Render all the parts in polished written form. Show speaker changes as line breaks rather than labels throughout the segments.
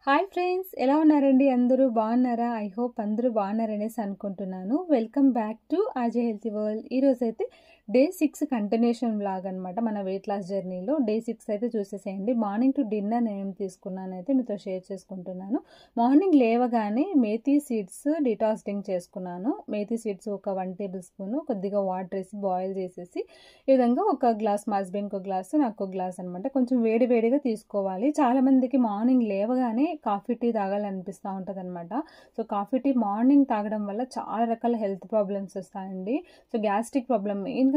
Hi friends, ఎలా ఉన్నారండి? అందరూ బాగున్నారా? ఐ హోప్ అందరూ బాగున్నారనేసి అనుకుంటున్నాను. Welcome back to Ajay healthy world. ఈరోజైతే డే 6 కంటిన్యూషన్ వ్లాగ్ అనమాట. మన వెయిట్ లాస్ జర్నీలో డే 6 అయితే చూసేసేయండి. మార్నింగ్ టు డిన్నర్ నేను తీసుకున్నాను అయితే మీతో షేర్ చేసుకుంటున్నాను. మార్నింగ్ లేవగానే మేథీ సీడ్స్ డిటాక్స్ డ్రింక్ చేసుకున్నాను. మేథీ సీడ్స్ ఒక 1 టేబుల్ స్పూన్ కొద్దిగా వాటర్ వేసి బాయిల్ చేసేసి ఈ విధంగా ఒక గ్లాస్, మా హస్బెండ్కి ఒక గ్లాస్, నాకు ఒక గ్లాస్ అనమాట. కొంచెం వేడి వేడిగా తీసుకోవాలి. చాలా మందికి మార్నింగ్ లేవగానే కాఫీ టీ తాగాలనిపిస్తూ ఉంటుంది అనమాట. సో కాఫీ టీ మార్నింగ్ తాగడం వల్ల చాలా రకాల హెల్త్ ప్రాబ్లమ్స్ వస్తాయండి. సో గ్యాస్ట్రిక్ ప్రాబ్లమ్, మెయిన్గా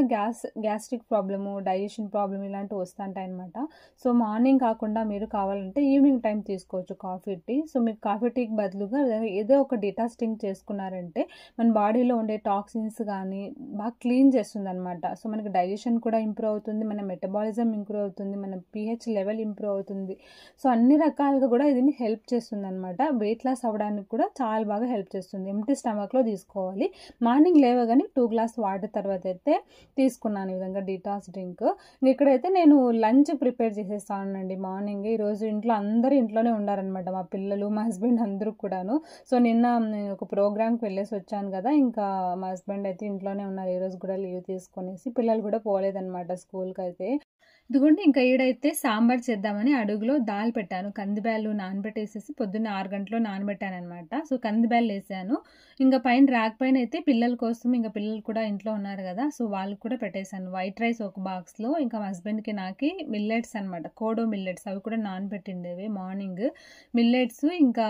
గ్యాస్ట్రిక్ ప్రాబ్లము, డైజెషన్ ప్రాబ్లమ్ ఇలాంటివి వస్తుంటాయి అనమాట. సో మార్నింగ్ కాకుండా మీరు కావాలంటే ఈవినింగ్ టైం తీసుకోవచ్చు కాఫీ టీ. సో మీకు కాఫీ టీకి బదులుగా ఏదో ఒక డిటాక్స్ డ్రింక్ చేసుకున్నారంటే మన బాడీలో ఉండే టాక్సిన్స్ కానీ బాగా క్లీన్ చేస్తుంది అనమాట. సో మనకి డైజెషన్ కూడా ఇంప్రూవ్ అవుతుంది, మన మెటబాలిజం ఇంప్రూవ్ అవుతుంది, మన pH లెవెల్ ఇంప్రూవ్ అవుతుంది. సో అన్ని రకాలుగా కూడా ఇది హెల్ప్ చేస్తుంది అనమాట. వెయిట్ లాస్ అవ్వడానికి కూడా చాలా బాగా హెల్ప్ చేస్తుంది. ఎంప్టీ స్టమక్లో తీసుకోవాలి. మార్నింగ్ లేవగానే 2 గ్లాస్ వాటర్ తర్వాత అయితే తీసుకున్నాను ఈ విధంగా డిటాక్స్ డ్రింక్. ఇక్కడైతే నేను లంచ్ ప్రిపేర్ చేసేస్తానండి మార్నింగ్. ఈరోజు అందరూ ఇంట్లోనే ఉండారనమాట, మా పిల్లలు, మా హస్బెండ్ అందరూ కూడాను. సో నిన్న నేను ఒక ప్రోగ్రామ్కి వెళ్ళేసి వచ్చాను కదా, ఇంకా మా హస్బెండ్ అయితే ఇంట్లోనే ఉన్నారు. ఈరోజు కూడా లీవ్ తీసుకొనేసి, పిల్లలు కూడా పోలేదనమాట స్కూల్కి అయితే. ఇదిగోండి, ఇంకా ఈడైతే సాంబార్ చేద్దామని అడుగులో దాల్ పెట్టాను. కందిబ్యాలు నానబెట్టేసేసి పొద్దున్న 6 గంటలో నానబెట్టాను అనమాట. సో కందిబ్యాలు వేసాను. ఇంకా పైన ర్యాక్ పైన అయితే పిల్లల కోసం, ఇంకా పిల్లలు కూడా ఇంట్లో ఉన్నారు కదా, సో వాళ్ళకి కూడా పెట్టేశాను. వైట్ రైస్ ఒక బాక్స్లో, ఇంకా మా హస్బెండ్కి నాకి మిల్లెట్స్ అనమాట, కోడో మిల్లెట్స్, అవి కూడా నానబెట్టిండేవి మార్నింగ్. మిల్లెట్స్, ఇంకా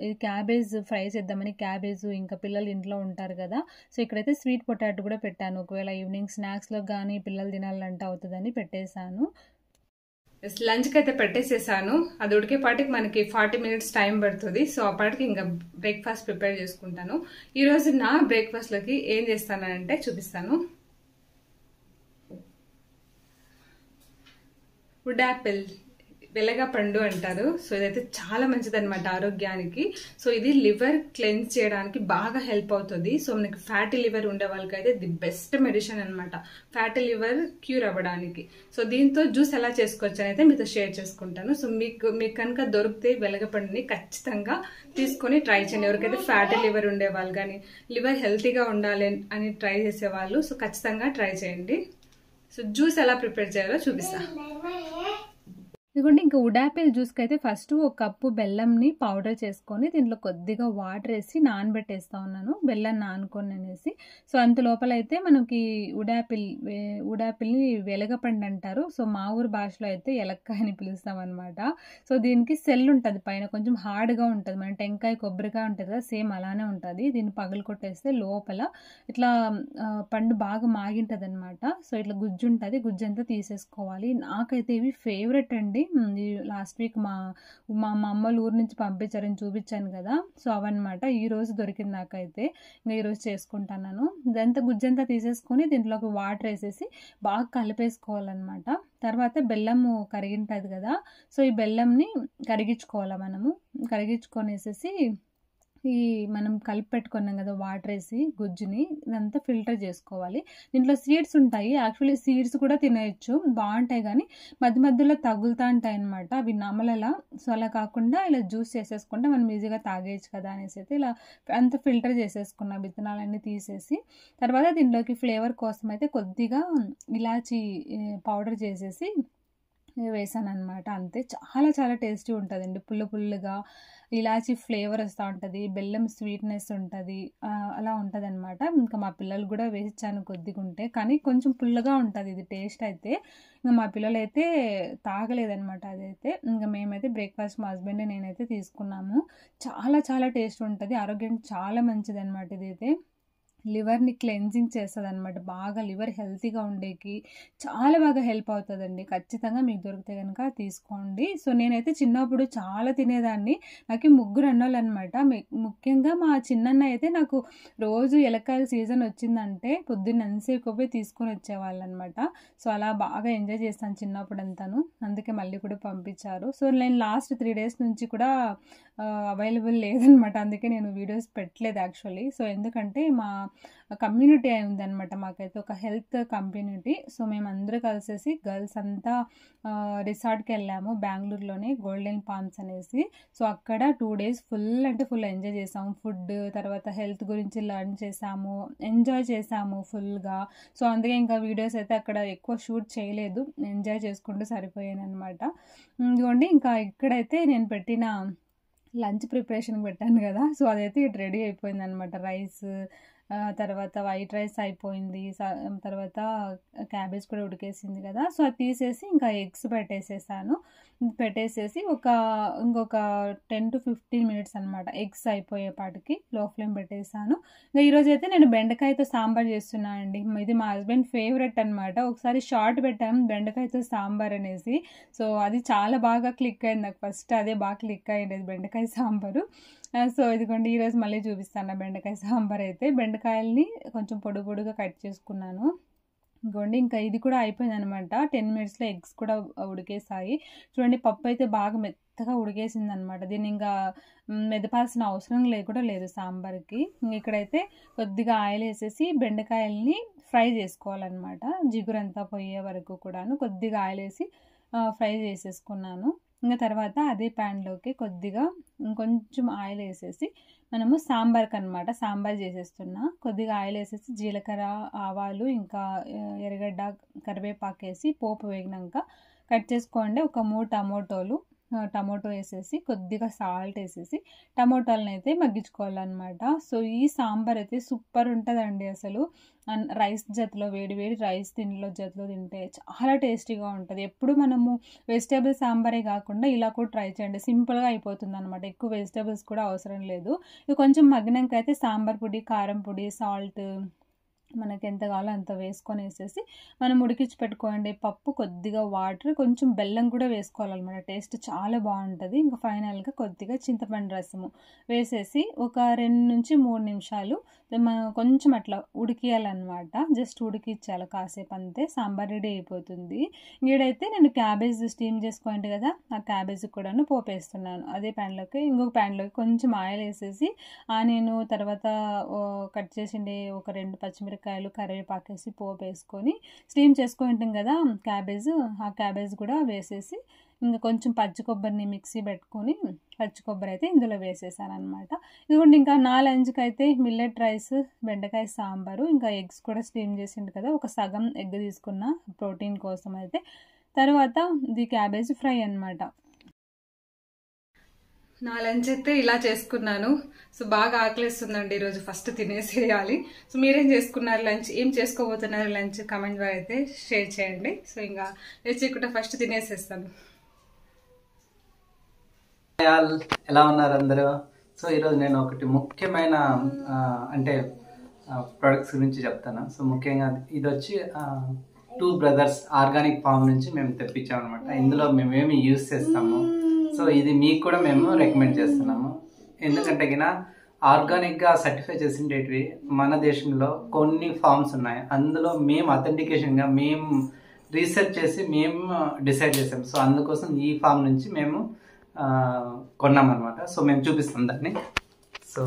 ఇది క్యాబేజ్ ఫ్రై చేద్దామని క్యాబేజ్, ఇంకా పిల్లలు ఇంట్లో ఉంటారు కదా, సో ఇక్కడైతే స్వీట్ పొటాటో కూడా పెట్టాను. ఒకవేళ ఈవినింగ్ స్నాక్స్లో కానీ పిల్లలు తినాలంటే అవుతుందని పెట్టేశాను. లంచ్కి అయితే పెట్టేసేసాను. అది ఉడికేపాటికి మనకి 40 మినిట్స్ టైం పడుతుంది. సో అప్పటికి ఇంకా బ్రేక్ఫాస్ట్ ప్రిపేర్ చేసుకుంటాను. ఈరోజు నా బ్రేక్ఫాస్ట్లోకి ఏం చేస్తానంటే చూపిస్తాను. వుడ్ యాపిల్, వెలగపండు అంటారు. సో ఇదైతే చాలా మంచిది అనమాట ఆరోగ్యానికి. సో ఇది లివర్ క్లెన్స్ చేయడానికి బాగా హెల్ప్ అవుతుంది. సో మనకి ఫ్యాటీ లివర్ ఉండే వాళ్ళకైతే ది బెస్ట్ మెడిసిన్ అనమాట, ఫ్యాటీ లివర్ క్యూర్ అవ్వడానికి. సో దీంతో జ్యూస్ ఎలా చేసుకోవచ్చు అని అయితే మీతో షేర్ చేసుకుంటాను. సో మీకు కనుక దొరికితే వెలగపండుని ఖచ్చితంగా తీసుకొని ట్రై చేయండి. ఎవరికైతే ఫ్యాటీ లివర్ ఉండే వాళ్ళు కానీ, లివర్ హెల్తీగా ఉండాలి అని ట్రై చేసేవాళ్ళు, సో ఖచ్చితంగా ట్రై చేయండి. సో జ్యూస్ ఎలా ప్రిపేర్ చేయాలో చూపిస్తాను. ఇదిగోండి, ఇంకా వుడ్ యాపిల్ జ్యూస్కి అయితే ఫస్ట్ ఒక కప్పు బెల్లంని పౌడర్ చేసుకొని దీంట్లో కొద్దిగా వాటర్ వేసి నానబెట్టేస్తా ఉన్నాను, బెల్లం నానుకొని అనేసి. సో అంత లోపల అయితే మనకి వుడ్ యాపిల్ని వెలగపండు అంటారు. సో మా ఊరు భాషలో అయితే ఎలక్కాయ అని పిలుస్తాం అనమాట. సో దీనికి సెల్ ఉంటుంది పైన, కొంచెం హార్డ్గా ఉంటుంది, మన టెంకాయ కొబ్బరిగా ఉంటుంది కదా, సేమ్ అలానే ఉంటుంది. దీన్ని పగలు కొట్టేస్తే లోపల ఇట్లా పండు బాగా మాగింటుంది అనమాట. సో ఇట్లా గుజ్జు ఉంటుంది, గుజ్జు అంతా తీసేసుకోవాలి. నాకైతే ఇవి ఫేవరెట్ అండి. లాస్ట్ వీక్ మా అమ్మలు ఊరు నుంచి పంపించారని చూపించాను కదా, సో అవన్నమాట ఈరోజు దొరికింది నాకైతే. ఇంకా ఈరోజు చేసుకుంటాను. ఇదంతా గుజ్జంతా తీసేసుకొని దీంట్లోకి వాటర్ వేసేసి బాగా కలిపేసుకోవాలన్నమాట. తర్వాత బెల్లము కరిగింటుంది కదా, సో ఈ బెల్లంని కరిగించుకోవాలి. మనము కరిగించుకొనేసేసి ఈ మనం కలిపి పెట్టుకున్నాం కదా వాటర్ వేసి గుజ్జుని, ఇదంతా ఫిల్టర్ చేసుకోవాలి. దీంట్లో సీడ్స్ ఉంటాయి, యాక్చువల్లీ సీడ్స్ కూడా తినేయచ్చు, బాగుంటాయి. కానీ మధ్య మధ్యలో తగులుతూ ఉంటాయి అనమాట, అవి నమలలా. సో అలా కాకుండా ఇలా జ్యూస్ చేసేసుకుంటే మనం ఈజీగా తాగేయచ్చు కదా అనేసి అయితే ఇలా అంతా ఫిల్టర్ చేసేసుకున్న విత్తనాలన్నీ తీసేసి, తర్వాత దీంట్లోకి ఫ్లేవర్ కోసం అయితే కొద్దిగా ఇలాచీ పౌడర్ చేసేసి వేసాను అనమాట. అంతే, చాలా చాలా టేస్టీ ఉంటుందండి. పుల్లగా ఇలాచీ ఫ్లేవర్ వస్తూ ఉంటుంది, బెల్లం స్వీట్నెస్ ఉంటుంది, అలా ఉంటుంది అనమాట. ఇంకా మా పిల్లలు కూడా వేసిచ్చాను కొద్దిగా ఉంటే, కానీ కొంచెం పుల్లగా ఉంటుంది ఇది టేస్ట్ అయితే. ఇంకా మా పిల్లలు అయితే తాగలేదనమాట అదైతే. ఇంకా మేమైతే బ్రేక్ఫాస్ట్ మా హస్బెండ్ నేనైతే తీసుకున్నాము. చాలా చాలా టేస్ట్ ఉంటుంది, ఆరోగ్యానికి చాలా మంచిది అనమాట ఇదైతే. లివర్ని క్లెన్జింగ్ చేస్తుంది అనమాట, బాగా లివర్ హెల్తీగా ఉండేకి చాలా బాగా హెల్ప్ అవుతుందండి. ఖచ్చితంగా మీకు దొరికితే కనుక తీసుకోండి. సో నేనైతే చిన్నప్పుడు చాలా తినేదాన్ని. నాకు 3 అన్నోళ్ళు అనమాట. ముఖ్యంగా మా చిన్నన్న అయితే నాకు రోజు ఎలక్కాయల సీజన్ వచ్చిందంటే పొద్దున్న ఎంతసేపు పోయి తీసుకొని వచ్చేవాళ్ళు అనమాట. సో అలా బాగా ఎంజాయ్ చేస్తాను చిన్నప్పుడు అంతాను, అందుకే మళ్ళీ కూడా పంపించారు. సో నేను లాస్ట్ 3 డేస్ నుంచి కూడా అవైలబుల్ లేదనమాట, అందుకే నేను వీడియోస్ పెట్టలేదు యాక్చువల్లీ. సో ఎందుకంటే మా కమ్యూనిటీ అయి ఉందన్నమాట మాకైతే, ఒక హెల్త్ కమ్యూనిటీ. సో మేమందరూ కలిసేసి గర్ల్స్ అంతా రిసార్ట్కి వెళ్ళాము బెంగళూరులోనే, గోల్డెన్ పామ్స్ అనేసి. సో అక్కడ 2 days ఫుల్ అంటే ఫుల్ ఎంజాయ్ చేసాము. ఫుడ్ తర్వాత హెల్త్ గురించి లర్న్ చేసాము, ఎంజాయ్ చేసాము ఫుల్గా. సో అందుకే ఇంకా వీడియోస్ అయితే అక్కడ ఎక్కువ షూట్ చేయలేదు, ఎంజాయ్ చేసుకుంటూ సరిపోయాను అనమాట. ఇదిగోండి ఇంకా ఇక్కడైతే నేను పెట్టిన లంచ్ ప్రిపరేషన్ పెట్టాను కదా, సో అదైతే ఇటు రెడీ అయిపోయింది అనమాట. రైస్, తర్వాత వైట్ రైస్ అయిపోయింది, తర్వాత క్యాబేజ్ కూడా ఉడికేసింది కదా. సో అది తీసేసి ఇంకా ఎగ్స్ పెట్టేసేసి ఇంకొక 10 to 15 minutes అనమాట ఎగ్స్ అయిపోయేపాటికి లో ఫ్లేమ్ పెట్టేసాను. ఇంకా ఈరోజు అయితే నేను బెండకాయతో సాంబార్ చేస్తున్నాను అండి. ఇది మా హస్బెండ్ ఫేవరెట్ అనమాట. ఒకసారి షార్ట్ పెట్టాము బెండకాయతో సాంబార్ అనేసి, సో అది చాలా బాగా క్లిక్ అయింది నాకు. ఫస్ట్ అదే బాగా క్లిక్ అయ్యింది, బెండకాయ సాంబారు. సో ఇదిగోండి ఈరోజు మళ్ళీ చూపిస్తాను బెండకాయ సాంబార్ అయితే. బెండకాయల్ని కొంచెం పొడుగా కట్ చేసుకున్నాను. ఇంకోండి ఇంకా ఇది కూడా అయిపోయింది అనమాట. 10 minutesలో ఎగ్స్ కూడా ఉడికేసాయి. చూడండి పప్పు అయితే బాగా మెత్తగా ఉడికేసింది అనమాట. దీన్ని ఇంకా మెదపాల్సిన అవసరం కూడా లేదు సాంబార్కి. ఇక్కడైతే కొద్దిగా ఆయిల్ వేసేసి బెండకాయల్ని ఫ్రై చేసుకోవాలన్నమాట. జిగురంతా పోయే వరకు కూడాను కొద్దిగా ఆయిల్ వేసి ఫ్రై చేసేసుకున్నాను. ఇంకా తర్వాత అదే ప్యాన్లోకి కొద్దిగా ఇంకొంచెం ఆయిల్ వేసేసి మనము సాంబార్కి అనమాట సాంబార్ చేసేస్తున్నా. కొద్దిగా ఆయిల్ వేసేసి జీలకర్ర, ఆవాలు, ఇంకా ఎర్రగడ్డ, కరివేపాకు వేసి పోపు వేగినాక కట్ చేసుకోండి ఒక 3 టమోటో వేసేసి కొద్దిగా సాల్ట్ వేసేసి టమోటాలను అయితే మగ్గించుకోవాలన్నమాట. సో ఈ సాంబార్ అయితే సూపర్ ఉంటుందండి అసలు. రైస్ జతలో, వేడి రైస్ జతలో తింటే చాలా టేస్టీగా ఉంటుంది. ఎప్పుడు మనము వెజిటేబుల్ సాంబారే కాకుండా ఇలా కూడా ట్రై చేయండి, సింపుల్గా అయిపోతుంది అనమాట. ఎక్కువ వెజిటేబుల్స్ కూడా అవసరం లేదు. ఇది కొంచెం మగ్గినాక అయితే సాంబార్ పొడి, కారం పొడి, సాల్ట్ మనకి ఎంత కావాలో అంత వేసేసి మనం ఉడికించి పెట్టుకోండి. పప్పు, కొద్దిగా వాటర్, కొంచెం బెల్లం కూడా వేసుకోవాలన్నమాట. టేస్ట్ చాలా బాగుంటుంది. ఇంకా ఫైనల్గా కొద్దిగా చింతపండు రసము వేసేసి ఒక 2 నుంచి 3 నిమిషాలు కొంచెం అట్లా ఉడికియాలన్నమాట. జస్ట్ ఉడికించాలి కాసేపు, అంతే. సాంబార్ రెడీ అయిపోతుంది. ఈడైతే నేను క్యాబేజ్ స్టీమ్ చేసుకోండి కదా, ఆ క్యాబేజ్ కూడాను పోపేస్తున్నాను. అదే ప్యాన్లోకి ఇంకొక ప్యాన్లోకి కొంచెం ఆయిల్ వేసేసి ఆనియన్, తర్వాత కట్ చేసిండే ఒక 2 పచ్చిమిరపకాయలు, కరివేపాకు వేసి పోపు వేసుకొని స్టీమ్ చేసుకుంటాం కదా క్యాబేజ్, ఆ క్యాబేజ్ కూడా వేసేసి ఇంకా కొంచెం పచ్చి కొబ్బరిని మిక్సీ పెట్టుకొని పచ్చి కొబ్బరి అయితే ఇందులో వేసేసాను అనమాట. ఇదిగోండి ఇంకా నా లంచ్కి అయితే మిల్లెట్ రైస్, బెండకాయ సాంబారు, ఇంకా ఎగ్స్ కూడా స్టీమ్ చేసిండు కదా, ఒక సగం ఎగ్ తీసుకున్న ప్రోటీన్ కోసం అయితే. తర్వాత ఇది క్యాబేజ్ ఫ్రై అనమాట. నా లంచ్ అయితే ఇలా చేసుకున్నాను. సో బాగా ఆకలిస్తుందండి ఈరోజు, ఫస్ట్ తినేసేయాలి. సో మీరేం చేసుకున్నారు లంచ్, ఏం చేసుకోబోతున్నారు లంచ్, కామెంట్ ద్వారా అయితే షేర్ చేయండి. సో ఇంకా లేచకుండా ఫస్ట్ తినేసేస్తాను.
ఎలా ఉన్నారు అందరూ? సో ఈరోజు నేను ఒకటి ముఖ్యమైన అంటే ప్రొడక్ట్స్ గురించి చెప్తాను. సో ముఖ్యంగా ఇది వచ్చి 2 brothers ఆర్గానిక్ ఫామ్ నుంచి మేము తెప్పించాం అనమాట. ఇందులో మేమేమి యూజ్ చేస్తాము, సో ఇది మీకు కూడా మేము రికమెండ్ చేస్తున్నాము. ఎందుకంటే ఆర్గానిక్గా సర్టిఫై చేసిండేటివి మన దేశంలో కొన్ని ఫార్మ్స్ ఉన్నాయి. అందులో మేము అథెంటికేషన్గా మేము రీసెర్చ్ చేసి మేము డిసైడ్ చేసాం. సో అందుకోసం ఈ ఫామ్ నుంచి మేము కొన్నామన్నమాట. సో మేము చూపిస్తాం దాన్ని. సో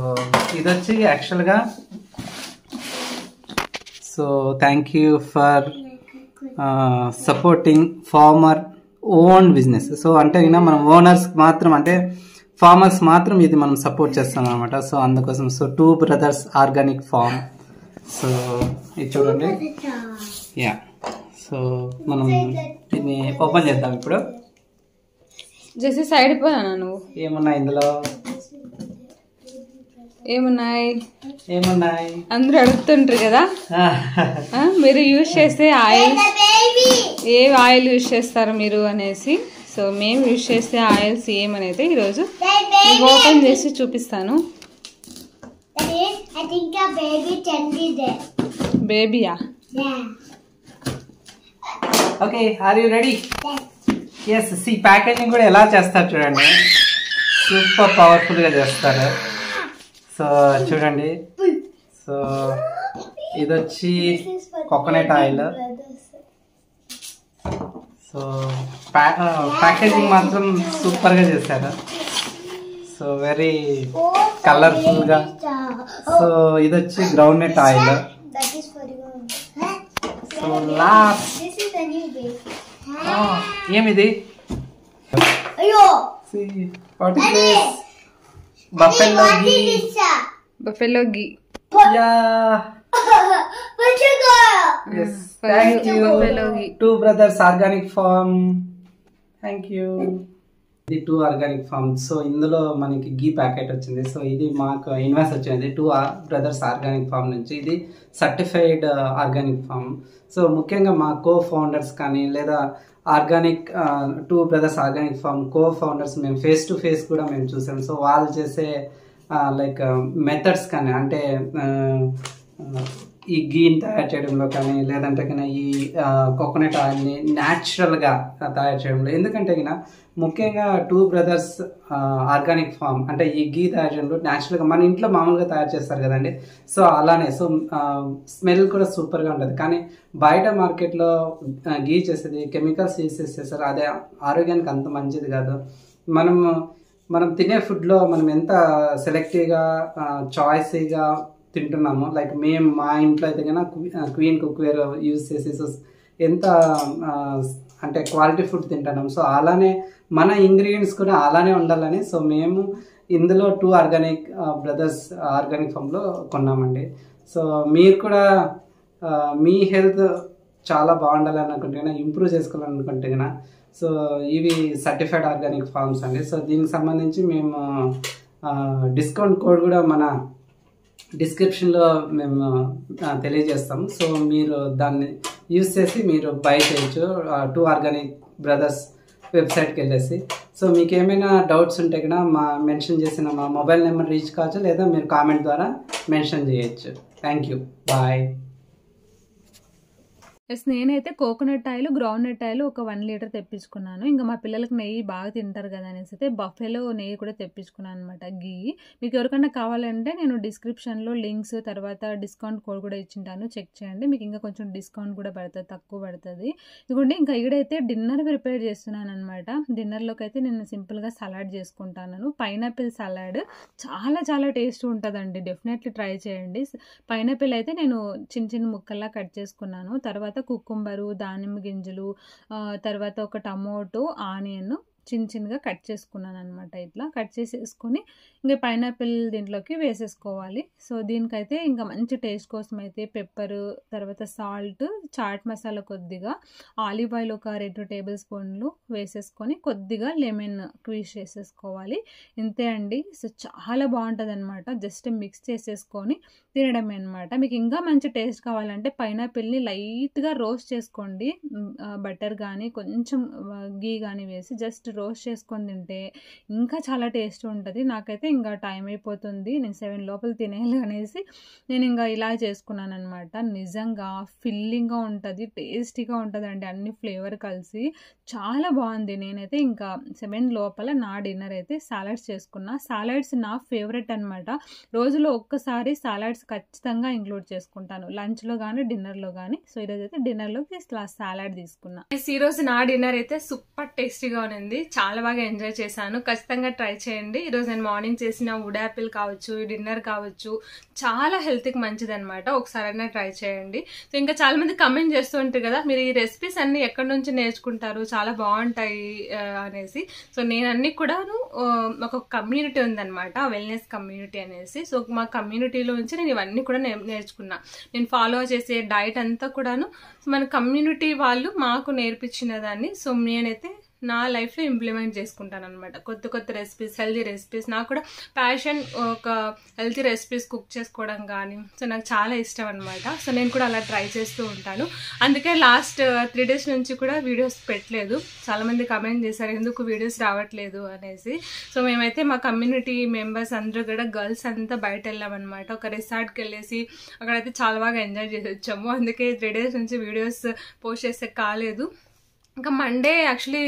ఇది వచ్చి యాక్చువల్గా so thank you for supporting farmer own business. So అంటే మనం ఓనర్స్ మాత్రం, అంటే ఫార్మర్స్ మాత్రం ఇది మనం సపోర్ట్ చేస్తాం అనమాట. సో అందుకోసం so 2 brothers organic farm. So ఇది చూడండి. యా, సో మనం దీన్ని ఓపెన్ చేద్దాం ఇప్పుడు.
జస్ట్ సైడ్ పోయాను నువ్వు.
ఏమున్నాయి ఇందులో, ఏమున్నాయి
అందరూ అడుగుతుంటారు కదా మీరు యూజ్ చేసే ఆయిల్, ఏ ఆయిల్ యూజ్ చేస్తారు మీరు అనేసి. సో మేము యూజ్ చేసే ఆయిల్స్ ఏమనైతే ఈరోజు ఓపెన్ చేసి చూపిస్తాను. బేబీయా?
Okay, are you ready? Yes. See packaging కూడా ఎలా చేస్తారు చూడండి, సూపర్ పవర్ఫుల్గా చేస్తారు. సో చూడండి. సో ఇది వచ్చి కోకోనట్ ఆయిల్. సో ప్యాకేజింగ్ మాత్రం సూపర్గా చేశారు. సో వెరీ కలర్ఫుల్ గా. సో ఇది వచ్చి groundnut oil. So last ఏమిది?
Buffalo ghee.
Thank you Two Brothers organic Farm. Thank you. ఇది 2 ఆర్గానిక్ ఫార్మ్. సో ఇందులో మనకి గీ ప్యాకెట్ వచ్చింది. సో ఇది మాకు ఇన్వాయిస్ వచ్చింది 2 బ్రదర్స్ ఆర్గానిక్ ఫార్మ్ నుంచి. ఇది సర్టిఫైడ్ ఆర్గానిక్ ఫార్మ్. సో ముఖ్యంగా మా కో ఫౌండర్స్ కానీ లేదా organic 2 brothers organic farm co founders మేము ఫేస్ టు ఫేస్ కూడా మేము చూసాం. సో వాళ్ళు చేసే లైక్ మెథడ్స్ కానీ అంటే ఈ గీని తయారు చేయడంలో కానీ లేదంటే కన్నా ఈ కోకోనట్ ఆయిల్ని న్యాచురల్గా తయారు చేయడంలో, ఎందుకంటే కన్నా ముఖ్యంగా 2 బ్రదర్స్ ఆర్గానిక్ ఫార్మ్ అంటే ఈ గీ తయారు చేయడంలో న్యాచురల్గా మన ఇంట్లో మామూలుగా తయారు చేస్తారు కదండి. సో అలానే సో స్మెల్ కూడా సూపర్గా ఉంటుంది. కానీ బయట మార్కెట్లో గీ చేసేది కెమికల్స్ యూస్ చేస్తారు, అదే ఆరోగ్యానికి అంత మంచిది కాదు. మనం తినే ఫుడ్లో మనం ఎంత సెలెక్టివ్గా చాయిసీగా తింటున్నాము. లైక్ మేము మా ఇంట్లో అయితే కన్నా క్వీన్ కుక్వేర్ యూజ్ చేసి సో ఎంత అంటే క్వాలిటీ ఫుడ్ తింటున్నాం. సో అలానే మన ఇంగ్రీడియంట్స్ కూడా అలానే ఉండాలని సో మేము ఇందులో 2 ఆర్గానిక్ బ్రదర్స్ ఆర్గానిక్ ఫామ్లో కొన్నామండి. సో మీరు కూడా మీ హెల్త్ చాలా బాగుండాలని అనుకుంటే ఇంప్రూవ్ చేసుకోవాలనుకుంటే కన్నా సో ఇవి సర్టిఫైడ్ ఆర్గానిక్ ఫార్మ్స్ అండి. సో దీనికి సంబంధించి మేము డిస్కౌంట్ కోడ్ కూడా మన డిస్క్రిప్షన్లో మేము తెలియజేస్తాం. సో మీరు దాన్ని యూజ్ చేసి మీరు బై చేయొచ్చు 2 ఆర్గానిక్ బ్రదర్స్ వెబ్సైట్కి వెళ్ళేసి. సో మీకు ఏమైనా డౌట్స్ ఉంటే కన్నా మెన్షన్ చేసిన మా మొబైల్ నెంబర్ రీచ్ కావచ్చు లేదా మీరు కామెంట్ ద్వారా మెన్షన్ చేయొచ్చు. Thank you. బాయ్.
ఎస్, నేనైతే coconut oil groundnut oil ఒక 1 లీటర్ తెప్పించుకున్నాను. ఇంకా మా పిల్లలకు నెయ్యి బాగా తింటారు కదా అనేసి అయితే బఫెలో నెయ్యి కూడా తెప్పించుకున్నాను అనమాట, గీ. మీకు ఎవరికైనా కావాలంటే నేను డిస్క్రిప్షన్లో లింక్స్ తర్వాత డిస్కౌంట్ కోడ్ కూడా ఇచ్చింటాను, చెక్ చేయండి. మీకు ఇంకా కొంచెం డిస్కౌంట్ కూడా పడుతుంది, తక్కువ పడుతుంది. ఇదిగోండి ఇంకా ఈడైతే డిన్నర్ ప్రిపేర్ చేస్తున్నాను అనమాట. డిన్నర్లోకి అయితే నేను సింపుల్గా సలాడ్ చేసుకుంటాను. పైనాపిల్ సలాడ్ చాలా చాలా టేస్ట్ ఉంటుందండి, డెఫినెట్లీ ట్రై చేయండి. పైనాపిల్ అయితే నేను చిన్న చిన్న ముక్కల్లా కట్ చేసుకున్నాను. తర్వాత కుకుంబరు, దానిమ్మ గింజలు, తర్వాత ఒక టమోటో, ఆనియన్ చిన్న చిన్నగా కట్ చేసుకున్నాను అనమాట. ఇట్లా కట్ చేసేసుకొని ఇంకా పైనాపిల్ దీంట్లోకి వేసేసుకోవాలి. సో దీనికైతే ఇంకా మంచి టేస్ట్ కోసం అయితే పెప్పరు, తర్వాత సాల్ట్, చాట్ మసాలా కొద్దిగా, ఆలివ్ ఆయిల్ ఒక 2 టేబుల్ స్పూన్లు వేసేసుకొని కొద్దిగా లెమన్ క్వీజ్ చేసేసుకోవాలి. ఇంతే అండి. సో చాలా బాగుంటుంది అనమాట. జస్ట్ మిక్స్ చేసేసుకొని తినడమే అనమాట. మీకు ఇంకా మంచి టేస్ట్ కావాలంటే పైనాపిల్ని లైట్గా రోస్ట్ చేసుకోండి, బటర్ కానీ కొంచెం గీ కానీ వేసి జస్ట్ రోస్ట్ చేసుకొని తింటే ఇంకా చాలా టేస్ట్ ఉంటుంది. నాకైతే ఇంకా టైం అయిపోతుంది, నేను 7 లోపల తినేయాలి అనేసి నేను ఇంకా ఇలా చేసుకున్నాను అనమాట. నిజంగా ఫిల్లింగ్గా ఉంటుంది, టేస్టీగా ఉంటుందండి, అన్ని ఫ్లేవర్ కలిసి చాలా బాగుంది. నేనైతే ఇంకా 7 లోపల నా డిన్నర్ అయితే సాలడ్స్ చేసుకున్నా. సాలడ్స్ నా ఫేవరెట్ అనమాట. రోజులో ఒక్కసారి సాలడ్స్ ఖచ్చితంగా ఇంక్లూడ్ చేసుకుంటాను, లంచ్లో కానీ డిన్నర్లో కానీ. సో ఈరోజు అయితే డిన్నర్లోకి సాలడ్ తీసుకున్నా. ఈరోజు నా డిన్నర్ అయితే సూపర్ టేస్టీగా ఉంది, చాలా బాగా ఎంజాయ్ చేశాను. ఖచ్చితంగా ట్రై చేయండి. ఈరోజు నేను మార్నింగ్ చేసిన వుడ్ యాపిల్ కావచ్చు, డిన్నర్ కావచ్చు, చాలా హెల్త్కి మంచిది అనమాట. ఒకసారైనా ట్రై చేయండి. సో ఇంకా చాలా మంది కమెంట్ చేస్తూ ఉంటారు కదా, మీరు ఈ రెసిపీస్ అన్ని ఎక్కడి నుంచి నేర్చుకుంటారు, చాలా బాగుంటాయి అనేసి. సో నేను అన్ని కూడా ఒక కమ్యూనిటీ ఉందన్నమాట, వెల్నెస్ కమ్యూనిటీ అనేసి. సో మా కమ్యూనిటీలో నుంచి నేను ఇవన్నీ కూడా నేర్చుకున్నా. నేను ఫాలో చేసే డైట్ అంతా కూడాను మన కమ్యూనిటీ వాళ్ళు మాకు నేర్పించిన దాన్ని సో నేనైతే నా లైఫ్లో ఇంప్లిమెంట్ చేసుకుంటాను అనమాట. కొత్త కొత్త రెసిపీస్, హెల్తీ రెసిపీస్. నాకు కూడా ప్యాషన్ ఒక హెల్తీ రెసిపీస్ కుక్ చేసుకోవడం కానీ సో నాకు చాలా ఇష్టం అనమాట. సో నేను కూడా అలా ట్రై చేస్తూ ఉంటాను. అందుకే లాస్ట్ 3 days నుంచి కూడా వీడియోస్ పెట్టలేదు. చాలామంది కమెంట్ చేశారు ఎందుకు వీడియోస్ రావట్లేదు అనేసి. సో మేమైతే మా కమ్యూనిటీ మెంబర్స్ అందరూ కూడా గర్ల్స్ అంతా బయట వెళ్ళామన్నమాట. ఒక రిసార్ట్కి వెళ్ళేసి అక్కడైతే చాలా బాగా ఎంజాయ్ చేసి వచ్చాము. అందుకే 3 days నుంచి వీడియోస్ పోస్ట్ చేసే కాలేదు. ఇంకా మండే యాక్చువల్లీ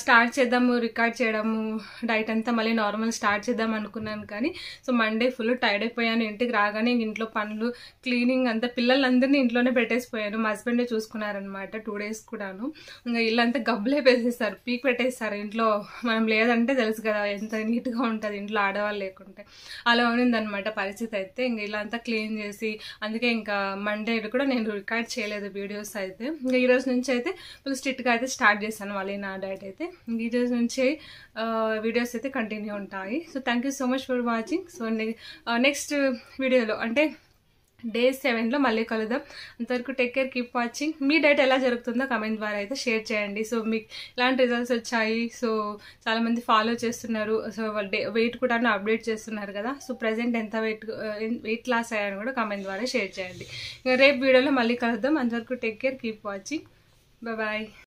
స్టార్ట్ చేద్దాము రికార్డ్ చేయడము డైట్ అంతా మళ్ళీ నార్మల్ స్టార్ట్ చేద్దాం అనుకున్నాను, కానీ సో మండే ఫుల్ టైర్డ్ అయిపోయాను. ఇంటికి రాగానే ఇంట్లో పనులు క్లీనింగ్ అంతా పిల్లలందరినీ ఇంట్లోనే పెట్టేసిపోయాను. మా హస్బెండే చూసుకున్నారనమాట 2 days కూడాను. ఇంకా ఇల్లంతా గబ్బులే పెట్టేస్తారు, పీక్ పెట్టేస్తారు. ఇంట్లో మనం లేదంటే తెలుసు కదా ఎంత నీట్గా ఉంటుంది ఇంట్లో ఆడవాళ్ళు లేకుంటే. అలా ఉన్నిందనమాట పరిస్థితి అయితే. ఇంకా ఇలా అంతా క్లీన్ చేసి అందుకే ఇంకా మండే కూడా నేను రికార్డ్ చేయలేదు వీడియోస్ అయితే. ఇంకా ఈరోజు నుంచి అయితే ఫుల్ స్ట్రిక్ట్గా అయితే స్టార్ట్ చేశాను మళ్ళీ నా డైట్ అయితే. ఈ రోజు నుంచి వీడియోస్ అయితే కంటిన్యూ ఉంటాయి. So thank you so much for watching. So next వీడియోలో అంటే Day 7లో మళ్ళీ కలుద్దాం. అంతవరకు టేక్ కేర్, కీప్ వాచింగ్. మీ డైట్ ఎలా జరుగుతుందో కమెంట్ ద్వారా అయితే షేర్ చేయండి. సో మీకు ఇలాంటి రిజల్ట్స్ వచ్చాయి, సో చాలామంది ఫాలో చేస్తున్నారు, సో వెయిట్ కూడా అప్డేట్ చేస్తున్నారు కదా. సో ప్రజెంట్ ఎంత వెయిట్ లాస్ అయ్యాను కూడా కమెంట్ ద్వారా షేర్ చేయండి. రేపు వీడియోలో మళ్ళీ కలుద్దాం. అంతవరకు take care, keep watching. Bye.